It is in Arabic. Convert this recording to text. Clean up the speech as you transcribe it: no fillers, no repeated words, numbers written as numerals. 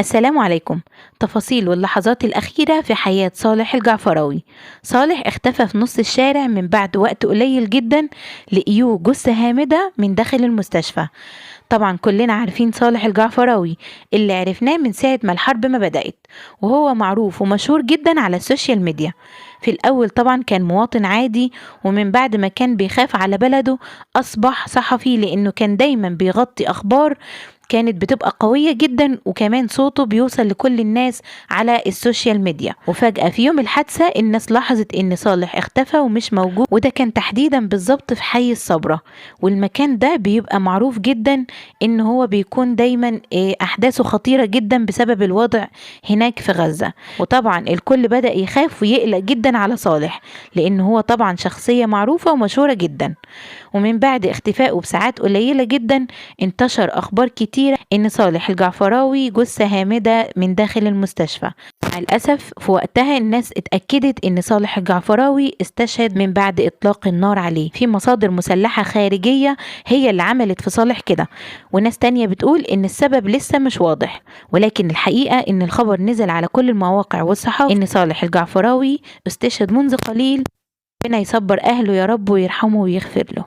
السلام عليكم. تفاصيل واللحظات الأخيرة في حياة صالح الجعفراوي. صالح اختفى في نص الشارع من بعد وقت قليل جدا، لقيوه جثة هامدة من داخل المستشفى. طبعا كلنا عارفين صالح الجعفراوي اللي عرفناه من ساعة ما الحرب ما بدأت، وهو معروف ومشهور جدا على السوشيال ميديا. في الأول طبعا كان مواطن عادي، ومن بعد ما كان بيخاف على بلده أصبح صحفي، لأنه كان دايما بيغطي أخبار كانت بتبقى قوية جدا، وكمان صوته بيوصل لكل الناس على السوشيال ميديا. وفجأة في يوم الحادثة الناس لاحظت ان صالح اختفى ومش موجود، وده كان تحديدا بالظبط في حي الصبرة. والمكان ده بيبقى معروف جدا ان هو بيكون دايما احداثه خطيرة جدا بسبب الوضع هناك في غزة. وطبعا الكل بدأ يخاف ويقلق جدا على صالح، لان هو طبعا شخصية معروفة ومشهورة جدا. ومن بعد اختفائه بساعات قليلة جدا انتشر أخبار كتيرة إن صالح الجعفراوي جثة هامدة من داخل المستشفى. مع الأسف في وقتها الناس اتأكدت إن صالح الجعفراوي استشهد من بعد إطلاق النار عليه. في مصادر مسلحة خارجية هي اللي عملت في صالح كده، وناس تانية بتقول إن السبب لسه مش واضح، ولكن الحقيقة إن الخبر نزل على كل المواقع والصحافة إن صالح الجعفراوي استشهد منذ قليل. ربنا يصبر أهله يا رب ويرحمه ويغفر له.